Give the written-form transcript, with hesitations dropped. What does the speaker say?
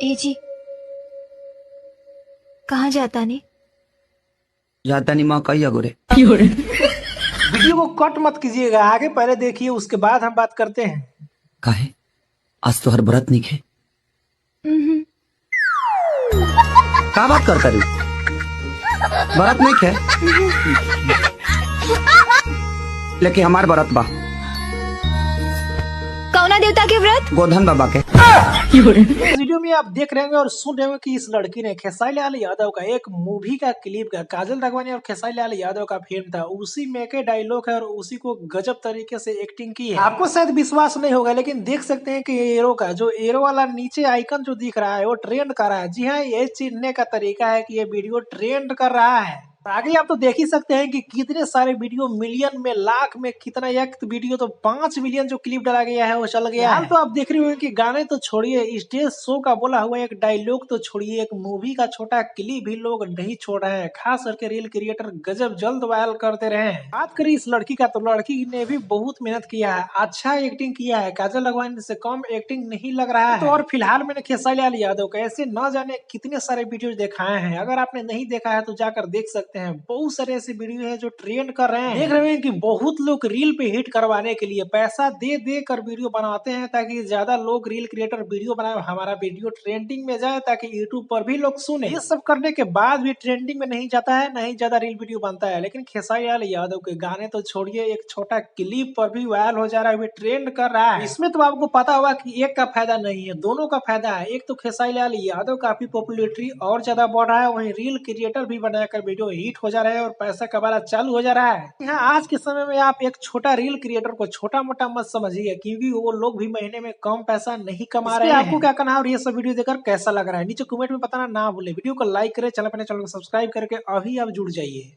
ए जी, कहाँ जाता नहीं? जाता नहीं माँ कही अगोरे। वीडियो को कट मत कीजिएगा, आगे पहले देखिए, उसके बाद हम बात करते हैं। काहे आज तो हर व्रत नहीं खे। का बात करता रू? व्रत नहीं खे लेकिन हमार व्रत बा। कौना देवता के व्रत? गोधन बाबा के। इस वीडियो में आप देख रहे होंगे और सुन रहे होंगे कि इस लड़की ने खेसारी लाल यादव का एक मूवी का क्लिप का, काजल राघवानी और खेसारी लाल यादव का फिल्म था, उसी में के डायलॉग है और उसी को गजब तरीके से एक्टिंग की है। आपको शायद विश्वास नहीं होगा, लेकिन देख सकते हैं कि एरो का जो एरो वाला नीचे आइकन जो दिख रहा है वो ट्रेंड कर रहा है। जी हाँ, ये चिन्हने का तरीका है कि ये वीडियो ट्रेंड कर रहा है। आगे आप तो देख ही सकते हैं कि कितने सारे वीडियो मिलियन में, लाख में, कितना एक वीडियो तो 5 मिलियन जो क्लिप डाला गया है वो चल गया है। तो आप देख रहे होंगे कि गाने तो छोड़िए, स्टेज शो का बोला हुआ एक डायलॉग तो छोड़िए, एक मूवी का छोटा क्लिप भी लोग नहीं छोड़ रहे हैं। खास करके रील क्रिएटर गजब जल्द वायरल करते रहे हैं। बात करें इस लड़की का, तो लड़की ने भी बहुत मेहनत किया है, अच्छा एक्टिंग किया है, काजल राघवानी से कम एक्टिंग नहीं लग रहा है। तो और फिलहाल मैंने खेसारी लाल यादव का ऐसे न जाने कितने सारे वीडियो दिखाए हैं, अगर आपने नहीं देखा है तो जाकर देख सकते हैं। बहुत सारे ऐसे वीडियो है जो ट्रेंड कर रहे हैं। देख रहे हैं कि बहुत लोग रील पे हिट करवाने के लिए पैसा दे दे कर वीडियो बनाते हैं, ताकि ज्यादा लोग रील क्रिएटर वीडियो बनाए, हमारा वीडियो ट्रेंडिंग में जाए, ताकि यूट्यूब पर भी लोग सुने। ये सब करने के बाद भी ट्रेंडिंग में नहीं जाता है, नहीं ज्यादा रील वीडियो बनता है। लेकिन खेसारी लाल यादव के गाने तो छोड़िए, एक छोटा क्लिप पर भी वायरल हो जा रहा है, ट्रेंड कर रहा है। इसमें तो आपको पता होगा कि एक का फायदा नहीं है, दोनों का फायदा है। एक तो खेसारी लाल यादव काफी पॉपुलैरिटी और ज्यादा बढ़ रहा है, वहीं रील क्रिएटर भी बनाकर वीडियो हिट हो जा रहा है और पैसा कमाना चालू हो जा रहा है। यहाँ आज के समय में आप एक छोटा रील क्रिएटर को छोटा मोटा मत समझिए, क्योंकि वो लोग भी महीने में कम पैसा नहीं कमा रहे हैं। आपको क्या कहना है और ये सब वीडियो देखकर कैसा लग रहा है, नीचे कमेंट में बताना ना भूले। वीडियो को लाइक करें, चैनल को सब्सक्राइब करके अभी आप जुड़ जाइए।